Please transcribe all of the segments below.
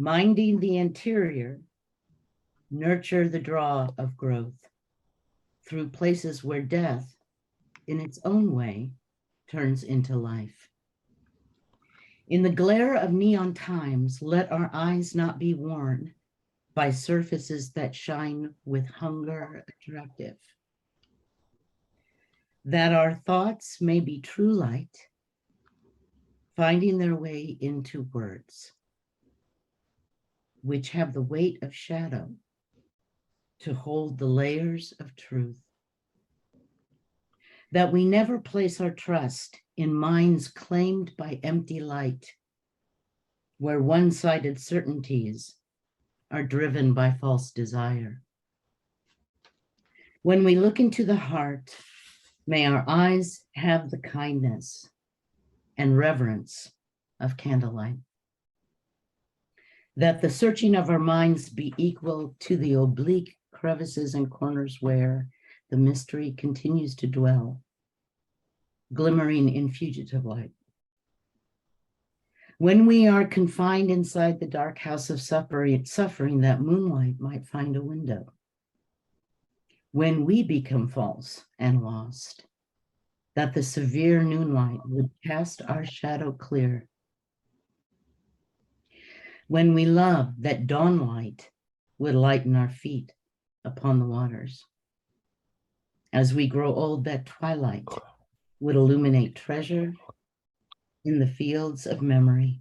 Minding the interior, nurture the draw of growth through places where death, in its own way, turns into life. In the glare of neon times, let our eyes not be worn by surfaces that shine with hunger attractive. That our thoughts may be true light, finding their way into words, which have the weight of shadow to hold the layers of truth. That we never place our trust in minds claimed by empty light, where one-sided certainties are driven by false desire. When we look into the heart, may our eyes have the kindness and reverence of candlelight. That the searching of our minds be equal to the oblique crevices and corners where the mystery continues to dwell, glimmering in fugitive light. When we are confined inside the dark house of suffering, that moonlight might find a window. When we become false and lost, that the severe noonlight would cast our shadow clear. When we love, that dawn light would lighten our feet upon the waters. As we grow old, that twilight would illuminate treasure in the fields of memory.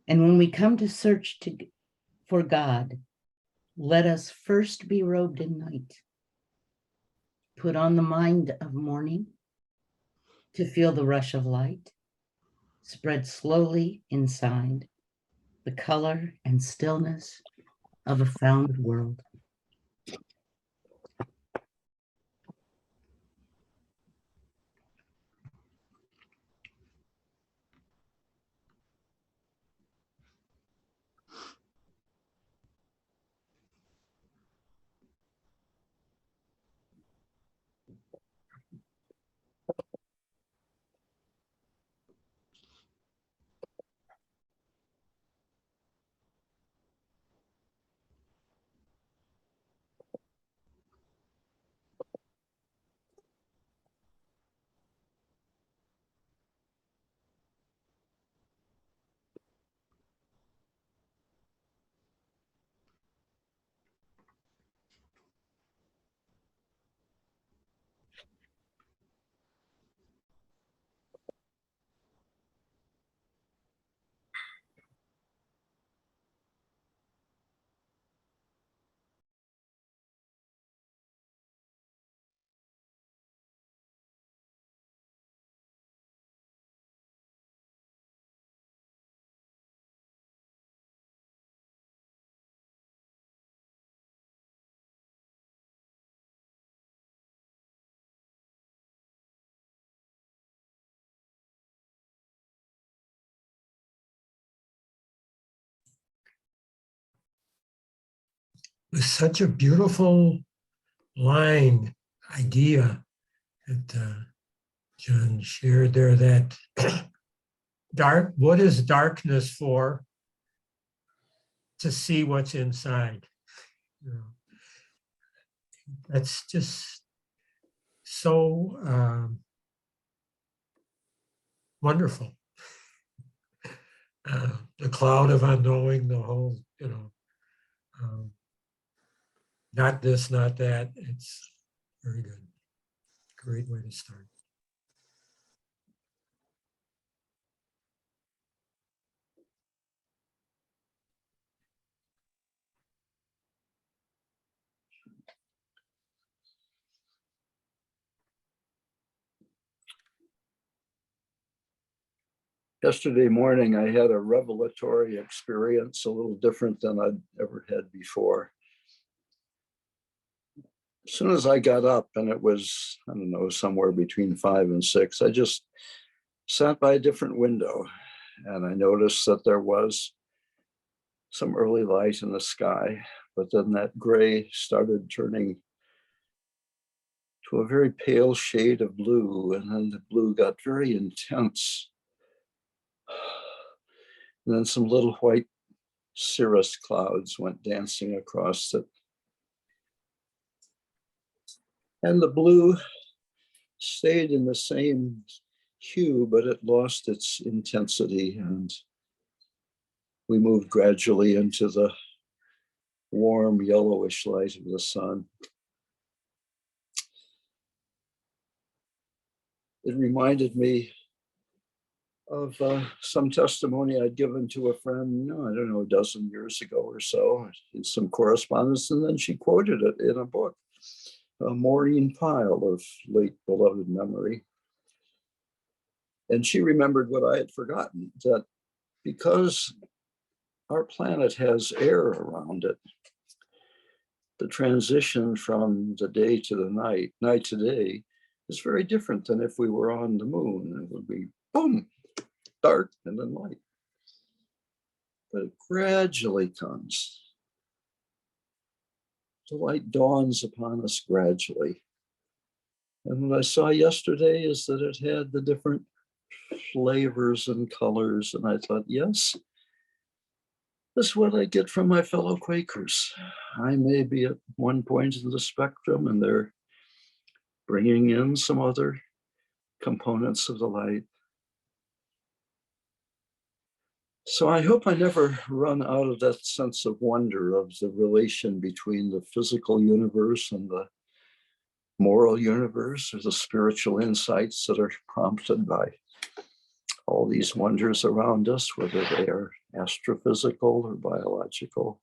And when we come to search for God, let us first be robed in night. Put on the mind of morning to feel the rush of light, spread slowly inside the color and stillness of a found world. With such a beautiful line idea that John shared there, that what is darkness for? To see what's inside. You know, that's just so wonderful. The cloud of unknowing, the whole, not this, not that. It's very good. Great way to start. Yesterday morning, I had a revelatory experience, a little different than I'd ever had before. As soon as I got up, and it was, I don't know, somewhere between 5 and 6, I just sat by a different window, and I noticed that there was some early light in the sky, but then that gray started turning to a very pale shade of blue, and then the blue got very intense. And then some little white cirrus clouds went dancing across it. And the blue stayed in the same hue, but it lost its intensity, and we moved gradually into the warm yellowish light of the sun. It reminded me of some testimony I'd given to a friend, I don't know, a dozen years ago or so, in some correspondence, and then she quoted it in a book, Maureen Pyle of late beloved memory. And she remembered what I had forgotten, that because our planet has air around it, the transition from the day to the night, night to day, is very different than if we were on the moon. It would be boom, dark and then light. But it gradually comes. The light dawns upon us gradually. And what I saw yesterday is that it had the different flavors and colors. And I thought, yes, this is what I get from my fellow Quakers. I may be at one point in the spectrum and they're bringing in some other components of the light. So I hope I never run out of that sense of wonder of the relation between the physical universe and the moral universe, or the spiritual insights that are prompted by all these wonders around us, whether they are astrophysical or biological.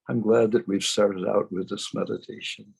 I'm glad that we've started out with this meditation.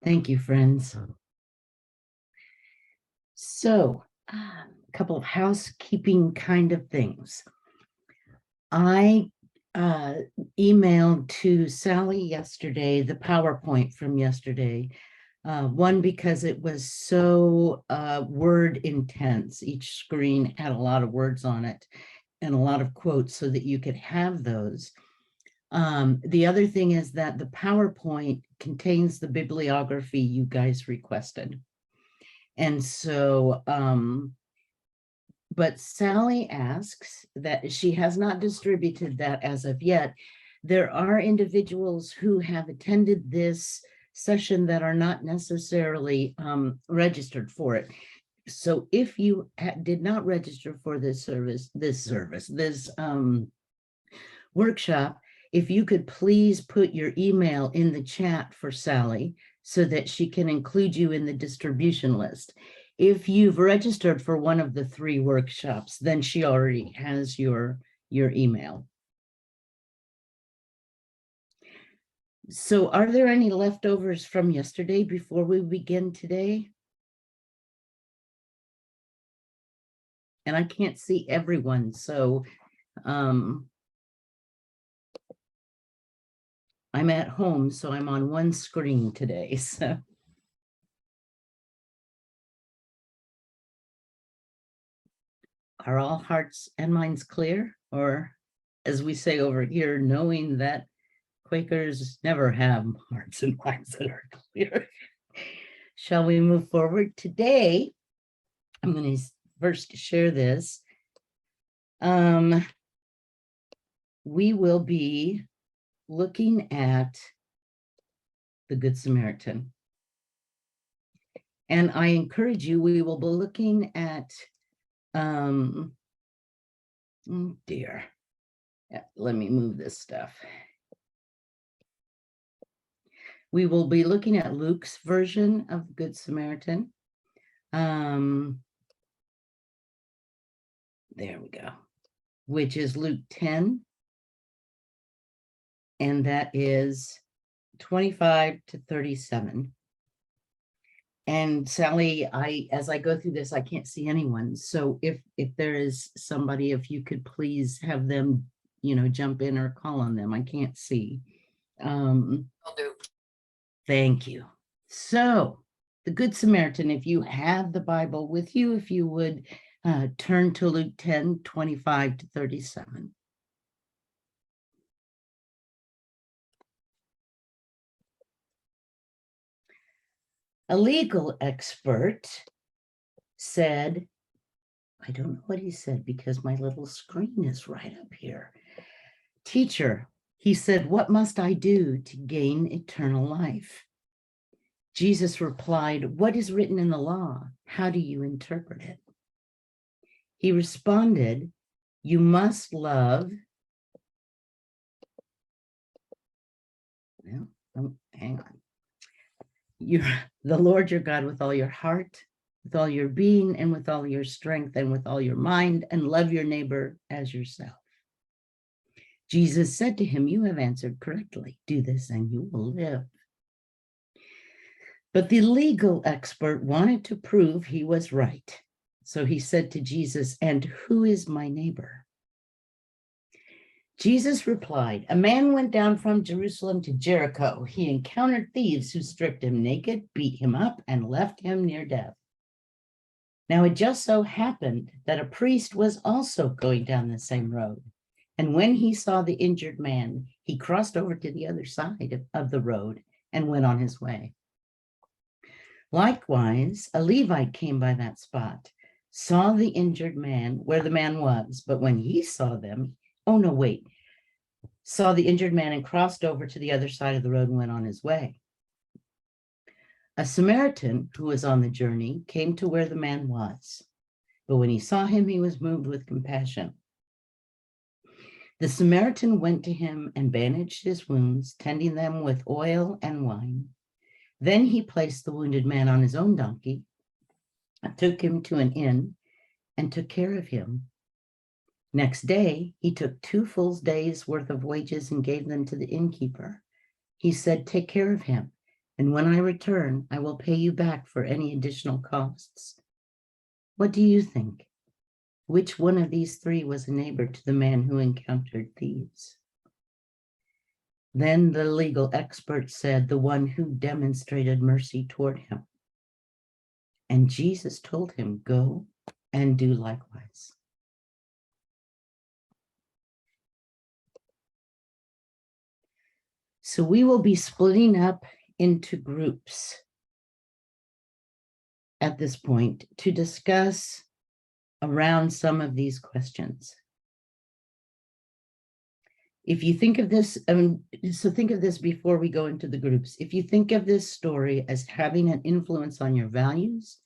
Thank you, friends. So, a couple of housekeeping kind of things. I emailed to Sally yesterday the PowerPoint from yesterday. One, because it was so word intense. Each screen had a lot of words on it and a lot of quotes so that you could have those. The other thing is that the PowerPoint contains the bibliography you guys requested. And so, but Sally asks that she has not distributed that as of yet. There are individuals who have attended this session that are not necessarily registered for it. So if you did not register for this workshop, if you could please put your email in the chat for Sally so that she can include you in the distribution list. If you've registered for one of the 3 workshops, then she already has your email. So are there any leftovers from yesterday before we begin today? And I can't see everyone, so I'm at home, so I'm on one screen today. So are all hearts and minds clear? Or as we say over here, knowing that Quakers never have hearts and minds that are clear. Shall we move forward? Today, I'm going to first share this. We will be looking at the Good Samaritan. And I encourage you, we will be looking at, oh dear, let me move this stuff. We will be looking at Luke's version of Good Samaritan. There we go, which is Luke 10, and that is 25 to 37. And Sally, as I go through this, I can't see anyone. So if there is somebody, if you could please have them, jump in or call on them. I can't see. Will do. Thank you. So the Good Samaritan, if you have the Bible with you, if you would turn to Luke 10, 25 to 37. A legal expert said, I don't know what he said because my little screen is right up here. Teacher, he said, what must I do to gain eternal life? Jesus replied, what is written in the law? How do you interpret it? He responded, you must love. Well, hang on. The Lord your God with all your heart, with all your being, and with all your strength, and with all your mind, and love your neighbor as yourself. Jesus said to him, you have answered correctly. Do this and you will live. But the legal expert wanted to prove he was right. So he said to Jesus, and who is my neighbor? Jesus replied, a man went down from Jerusalem to Jericho. He encountered thieves who stripped him naked, beat him up, and left him near death. Now it just so happened that a priest was also going down the same road. And when he saw the injured man, he crossed over to the other side of the road and went on his way. Likewise, a Levite came by that spot, saw the injured man where the man was, but when he saw them, saw the injured man and crossed over to the other side of the road and went on his way. A Samaritan who was on the journey came to where the man was, but when he saw him, he was moved with compassion. The Samaritan went to him and bandaged his wounds, tending them with oil and wine. Then he placed the wounded man on his own donkey, took him to an inn, and took care of him. Next day, he took 2 full days' worth of wages and gave them to the innkeeper. He said, take care of him, and when I return, I will pay you back for any additional costs. What do you think? Which one of these 3 was a neighbor to the man who encountered thieves? Then the legal expert said, the one who demonstrated mercy toward him. And Jesus told him, go and do likewise. So we will be splitting up into groups at this point to discuss around some of these questions. If you think of this, so think of this before we go into the groups. If you think of this story as having an influence on your values,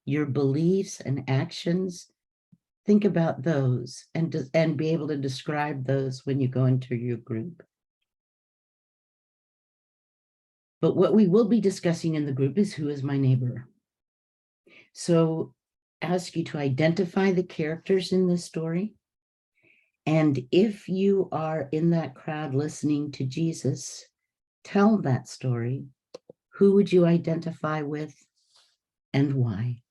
your beliefs and actions, think about those and be able to describe those when you go into your group. But what we will be discussing in the group is who is my neighbor. So ask you to identify the characters in this story. And if you are in that crowd listening to Jesus tell that story, who would you identify with and why?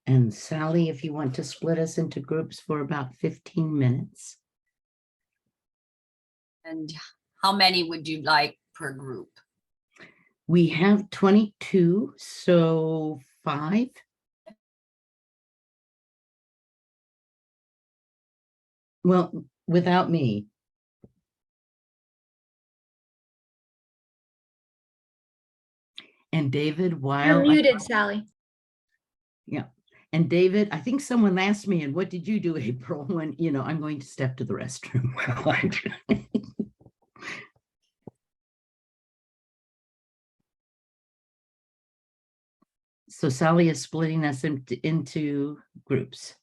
And Sally, if you want to split us into groups for about 15 minutes. And how many would you like per group? We have 22, so 5. Well, without me. And David, while You're muted, Sally. Yeah. And David, I think someone asked me, and what did you do, April, when, I'm going to step to the restroom. So Sally is splitting us into groups.